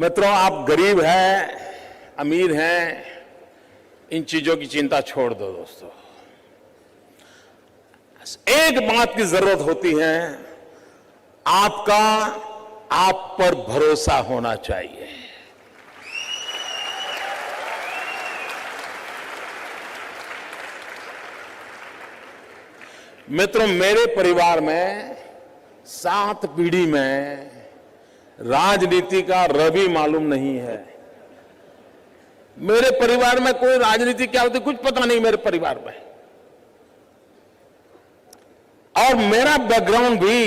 मित्रों, आप गरीब हैं, अमीर हैं, इन चीजों की चिंता छोड़ दो दोस्तों। एक बात की जरूरत होती है, आपका आप पर भरोसा होना चाहिए। मित्रों, मेरे परिवार में 7 पीढ़ी में राजनीति का रवि मालूम नहीं है। मेरे परिवार में कोई राजनीति क्या होती कुछ पता नहीं मेरे परिवार में। और मेरा बैकग्राउंड भी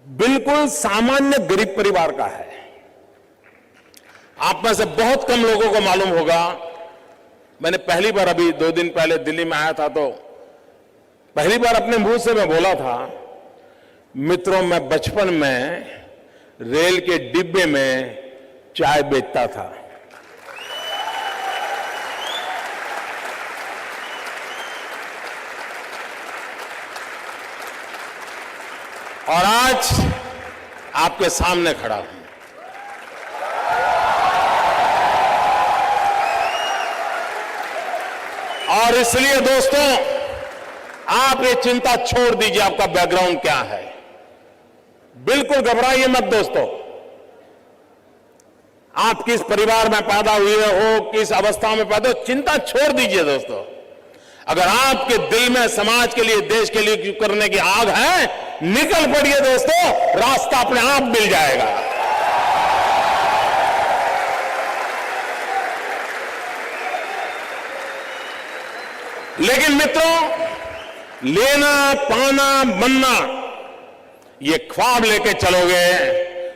बिल्कुल सामान्य गरीब परिवार का है। आप में से बहुत कम लोगों को मालूम होगा, मैंने पहली बार अभी 2 दिन पहले दिल्ली में आया था तो पहली बार अपने मुंह से मैं बोला था, मित्रों, मैं बचपन में रेल के डिब्बे में चाय बेचता था। और आज आपके सामने खड़ा हूं। और इसलिए दोस्तों, आप ये चिंता छोड़ दीजिए आपका बैकग्राउंड क्या है। बिल्कुल घबराइए मत दोस्तों। आप किस परिवार में पैदा हुए हो, किस अवस्था में पैदा हो, चिंता छोड़ दीजिए दोस्तों। अगर आपके दिल में समाज के लिए, देश के लिए कुछ करने की आग है, निकल पड़िए दोस्तों, रास्ता अपने आप मिल जाएगा। लेकिन मित्रों, लेना, पाना, बनना, ये ख्वाब लेके चलोगे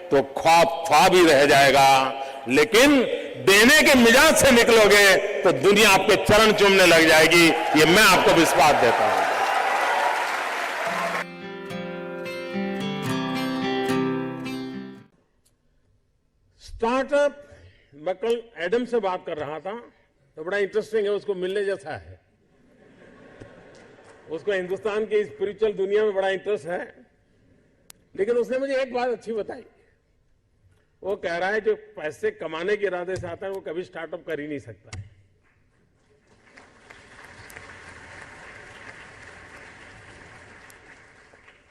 तो ख्वाब ख्वाब ही रह जाएगा। लेकिन देने के मिजाज से निकलोगे तो दुनिया आपके चरण चूमने लग जाएगी। ये मैं आपको विश्वास देता हूं। स्टार्टअप, मैं कल एडम से बात कर रहा था तो बड़ा इंटरेस्टिंग है, उसको मिलने जैसा है। उसको हिंदुस्तान की स्पिरिचुअल दुनिया में बड़ा इंटरेस्ट है। लेकिन उसने मुझे एक बात अच्छी बताई। वो कह रहा है जो पैसे कमाने के इरादे से आता है वो कभी स्टार्टअप कर ही नहीं सकता है।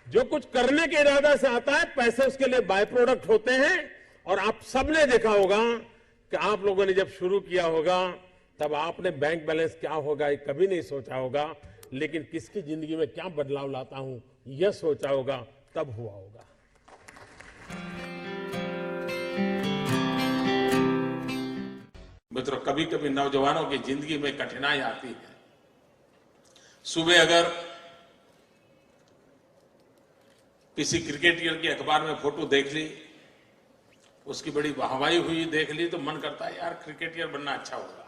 जो कुछ करने के इरादे से आता है, पैसे उसके लिए बाय प्रोडक्ट होते हैं। और आप सबने देखा होगा कि आप लोगों ने जब शुरू किया होगा तब आपने बैंक बैलेंस क्या होगा ये कभी नहीं सोचा होगा। लेकिन किसकी जिंदगी में क्या बदलाव लाता हूं यह सोचा होगा, तब हुआ होगा। मित्रों, कभी कभी नौजवानों की जिंदगी में कठिनाई आती है। सुबह अगर किसी क्रिकेटर की अखबार में फोटो देख ली, उसकी बड़ी वाहवाही हुई देख ली, तो मन करता है यार क्रिकेटर बनना अच्छा होगा।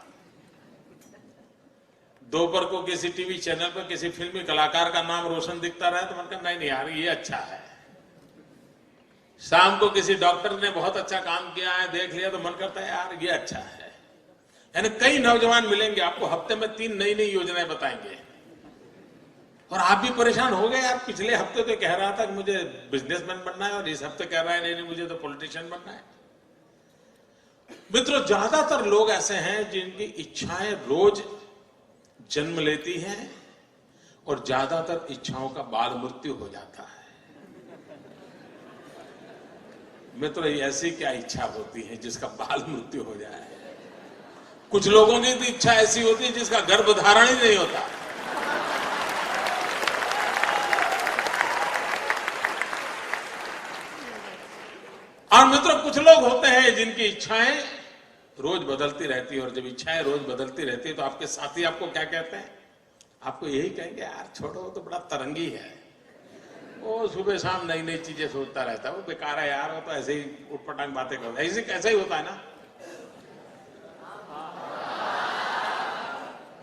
दोपहर को किसी टीवी चैनल पर किसी फिल्मी कलाकार का नाम रोशन दिखता रहा तो मन करता नहीं यार ये अच्छा है। शाम को किसी डॉक्टर ने बहुत अच्छा काम किया है देख लिया तो मन करता है यार ये अच्छा है। यानी कई नौजवान मिलेंगे आपको, हफ्ते में 3 नई नई योजनाएं बताएंगे और आप भी परेशान हो गए। यार पिछले हफ्ते तो कह रहा था कि मुझे बिजनेसमैन बनना है और इस हफ्ते कह रहा है नहीं मुझे तो पॉलिटिशियन बनना है। मित्रों, ज्यादातर लोग ऐसे हैं जिनकी इच्छाएं रोज जन्म लेती हैं और ज्यादातर इच्छाओं का बाल मृत्यु हो जाता है। मित्रों, ऐसी क्या इच्छा होती है जिसका बाल मृत्यु हो जाए? कुछ लोगों की तो इच्छा ऐसी होती है जिसका गर्भधारण ही नहीं होता। और मित्रों, कुछ लोग होते हैं जिनकी इच्छाएं रोज बदलती रहती है। और जब इच्छाएं रोज बदलती रहती है तो आपके साथी आपको क्या कहते हैं? आपको यही कहेंगे यार छोड़ो, वो तो बड़ा तरंगी है, वो सुबह शाम नई नई चीजें सोचता रहता है, वो बेकार है यार, वो तो ऐसे ही उटपटांग बातें करता है। ऐसे कैसा ही होता है ना।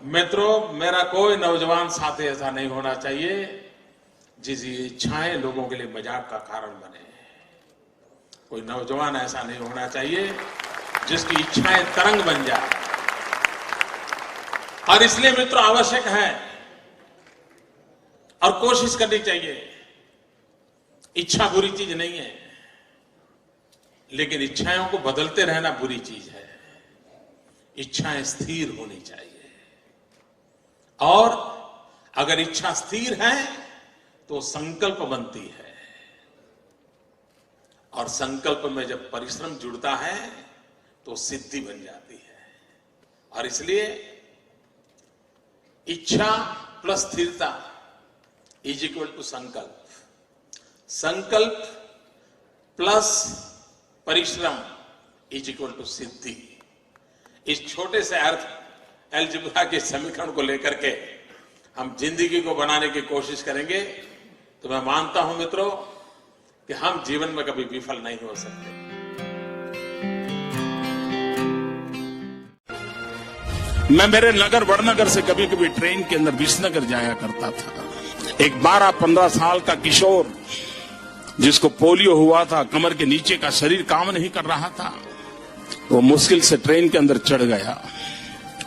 मित्रों, मेरा कोई नौजवान साथी ऐसा नहीं होना चाहिए जिसकी इच्छाएं लोगों के लिए मजाक का कारण बने। कोई नौजवान ऐसा नहीं होना चाहिए जिसकी इच्छाएं तरंग बन जाए। और इसलिए मित्रों आवश्यक है और कोशिश करनी चाहिए। इच्छा बुरी चीज नहीं है। लेकिन इच्छाओं को बदलते रहना बुरी चीज है। इच्छाएं स्थिर होनी चाहिए, और अगर इच्छा स्थिर है तो संकल्प बनती है, और संकल्प में जब परिश्रम जुड़ता है तो सिद्धि बन जाती है। और इसलिए इच्छा प्लस स्थिरता इज इक्वल टू संकल्प, संकल्प प्लस परिश्रम इज इक्वल टू सिद्धि। इस छोटे से अर्थ अलजेब्रा के समीकरण को लेकर के हम जिंदगी को बनाने की कोशिश करेंगे तो मैं मानता हूं मित्रों कि हम जीवन में कभी विफल नहीं हो सकते। मैं मेरे नगर वड़नगर से कभी कभी ट्रेन के अंदर विसनगर जाया करता था। एक 12-15 साल का किशोर जिसको पोलियो हुआ था, कमर के नीचे का शरीर काम नहीं कर रहा था, वो मुश्किल से ट्रेन के अंदर चढ़ गया।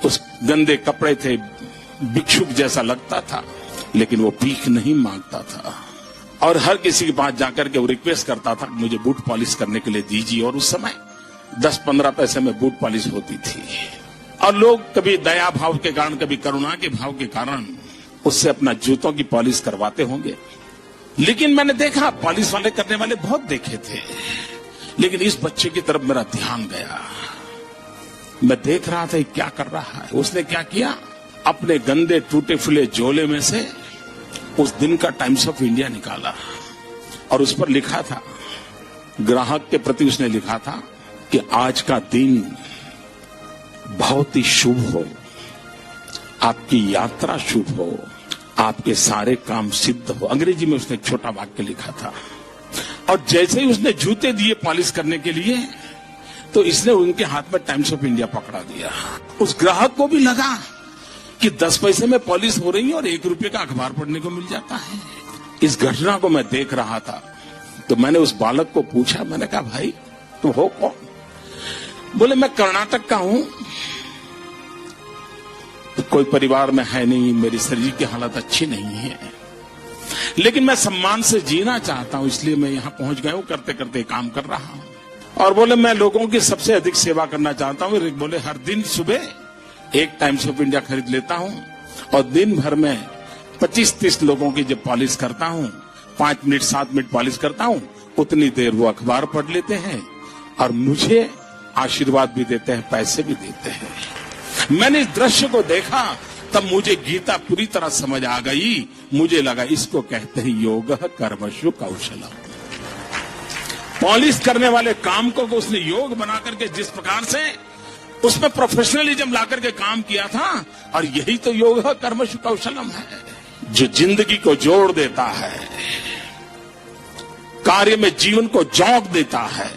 उस गंदे कपड़े थे, भिक्षुक जैसा लगता था, लेकिन वो भीख नहीं मांगता था और हर किसी के पास जाकर के वो रिक्वेस्ट करता था मुझे बूट पॉलिश करने के लिए दीजिए। और उस समय 10-15 पैसे में बूट पॉलिश होती थी, और लोग कभी दया भाव के कारण, कभी करुणा के भाव के कारण उससे अपना जूतों की पॉलिश करवाते होंगे। लेकिन मैंने देखा, पॉलिश वाले करने वाले बहुत देखे थे, लेकिन इस बच्चे की तरफ मेरा ध्यान गया। मैं देख रहा था क्या कर रहा है। उसने क्या किया, अपने गंदे टूटे फूले झोले में से उस दिन का टाइम्स ऑफ इंडिया निकाला और उस पर लिखा था, ग्राहक के प्रति उसने लिखा था कि आज का दिन बहुत ही शुभ हो, आपकी यात्रा शुभ हो, आपके सारे काम सिद्ध हो। अंग्रेजी में उसने एक छोटा वाक्य लिखा था। और जैसे ही उसने जूते दिए पॉलिश करने के लिए, तो इसने उनके हाथ में टाइम्स ऑफ इंडिया पकड़ा दिया। उस ग्राहक को भी लगा कि 10 पैसे में पॉलिश हो रही है और 1 रुपये का अखबार पढ़ने को मिल जाता है। इस घटना को मैं देख रहा था तो मैंने उस बालक को पूछा, मैंने कहा भाई तुम हो कौन? बोले मैं कर्नाटक का हूं, कोई परिवार में है नहीं, मेरी शरीर की हालत अच्छी नहीं है, लेकिन मैं सम्मान से जीना चाहता हूं, इसलिए मैं यहां पहुंच गया हूं, करते करते काम कर रहा हूं। और बोले मैं लोगों की सबसे अधिक सेवा करना चाहता हूं। बोले हर दिन सुबह एक टाइम्स ऑफ इंडिया खरीद लेता हूं और दिन भर में 25-30 लोगों की जब पॉलिश करता हूं, 5 मिनट 7 मिनट पॉलिश करता हूं, उतनी देर वो अखबार पढ़ लेते हैं और मुझे आशीर्वाद भी देते हैं, पैसे भी देते हैं। मैंने इस दृश्य को देखा तब मुझे गीता पूरी तरह समझ आ गई। मुझे लगा इसको कहते हैं योग कर्मशु कौशलम। पॉलिश करने वाले काम को उसने योग बना करके जिस प्रकार से उसमें प्रोफेशनलिज्म ला करके काम किया था, और यही तो योग कर्मशु कौशलम है, जो जिंदगी को जोड़ देता है, कार्य में जीवन को जोक देता है।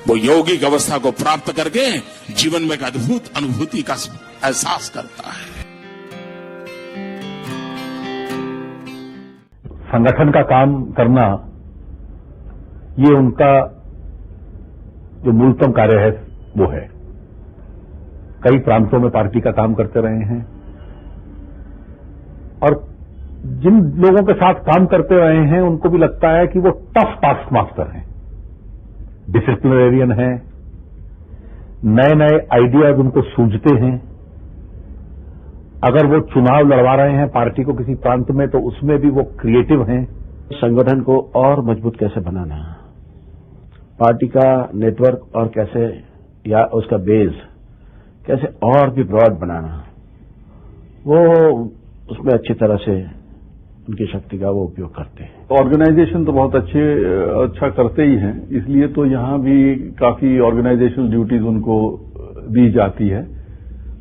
वो यौगिक अवस्था को प्राप्त करके जीवन में एक अद्भुत अनुभूति का एहसास करता है। संगठन का काम करना ये उनका जो मूलतम कार्य है वो है। कई प्रांतों में पार्टी का काम करते रहे हैं और जिन लोगों के साथ काम करते रहे हैं उनको भी लगता है कि वो टफ टास्क मास्टर हैं, डिसिप्लिनरियन हैं, नए नए आइडियाज उनको सूझते हैं। अगर वो चुनाव लड़वा रहे हैं पार्टी को किसी प्रांत में, तो उसमें भी वो क्रिएटिव हैं। संगठन को और मजबूत कैसे बनाना, पार्टी का नेटवर्क और कैसे, या उसका बेस कैसे और भी ब्रॉड बनाना, वो उसमें अच्छी तरह से उनकी शक्ति का वो उपयोग करते हैं। ऑर्गेनाइजेशन तो बहुत अच्छा करते ही हैं, इसलिए तो यहाँ भी काफी ऑर्गेनाइजेशनल ड्यूटीज उनको दी जाती है।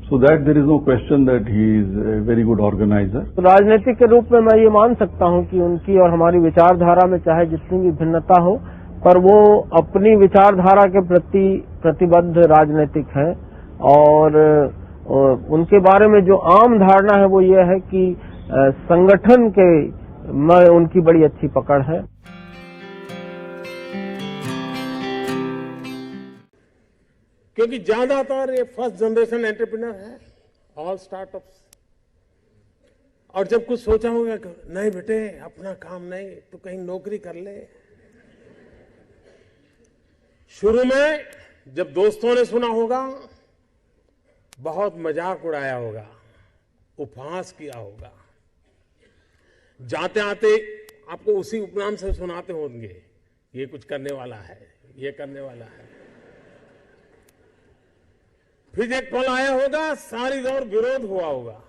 So that there is no question that he is a very good organiser. तो राजनीतिक के रूप में मैं ये मान सकता हूँ कि उनकी और हमारी विचारधारा में चाहे जितनी भी भिन्नता हो, पर वो अपनी विचारधारा के प्रति प्रतिबद्ध राजनीतिक है। और उनके बारे में जो आम धारणा है वो ये है कि संगठन के में उनकी बड़ी अच्छी पकड़ है। क्योंकि ज्यादातर ये फर्स्ट जनरेशन एंटरप्रेन्योर है, ऑल स्टार्टअप्स। और जब कुछ सोचा होगा, नहीं बेटे अपना काम नहीं, तो कहीं नौकरी कर ले। शुरू में जब दोस्तों ने सुना होगा, बहुत मजाक उड़ाया होगा, उपहास किया होगा, जाते आते आपको उसी उपनाम से सुनाते होंगे, ये कुछ करने वाला है, ये करने वाला है। फिर एक पल आया होगा, सारी दौर विरोध हुआ होगा,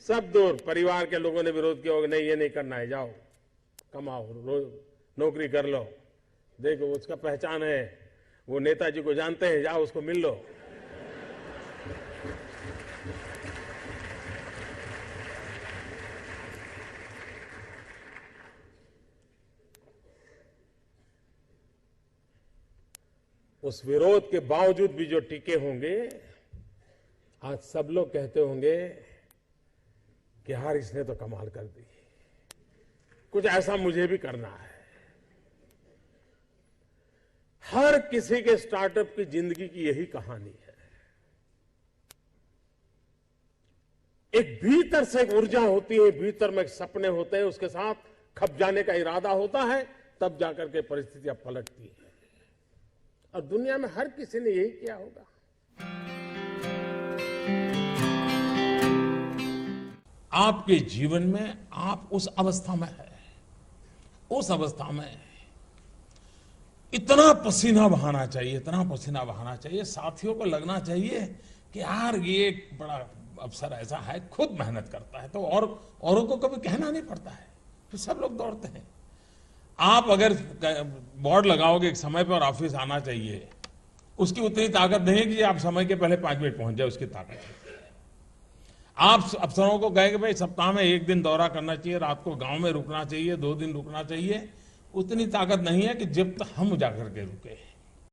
सब दूर परिवार के लोगों ने विरोध किया होगा, नहीं ये नहीं करना है, जाओ कमाओ, नौकरी कर लो, देखो उसका पहचान है, वो नेताजी को जानते हैं, जाओ उसको मिल लो। उस विरोध के बावजूद भी जो टिके होंगे, आज सब लोग कहते होंगे कि यार इसने तो कमाल कर दी, कुछ ऐसा मुझे भी करना है। हर किसी के स्टार्टअप की जिंदगी की यही कहानी है। एक भीतर से एक ऊर्जा होती है, भीतर में एक सपने होते हैं, उसके साथ खप जाने का इरादा होता है, तब जाकर के परिस्थितियां पलटती है। और दुनिया में हर किसी ने यही किया होगा। आपके जीवन में आप उस अवस्था में है, उस अवस्था में इतना पसीना बहाना चाहिए, इतना पसीना बहाना चाहिए, साथियों को लगना चाहिए कि यार ये एक बड़ा अवसर ऐसा है, खुद मेहनत करता है तो और औरों को कभी कहना नहीं पड़ता है, तो सब लोग दौड़ते हैं। आप अगर बोर्ड लगाओगे एक समय पर ऑफिस आना चाहिए, उसकी उतनी ताकत नहीं है कि आप समय के पहले 5 मिनट पहुंच जाए, उसकी ताकत है। आप अफसरों को कहेंगे भाई सप्ताह में 1 दिन दौरा करना चाहिए, रात को गांव में रुकना चाहिए, 2 दिन रुकना चाहिए, उतनी ताकत नहीं है कि जब तक हम जाकर के रुके।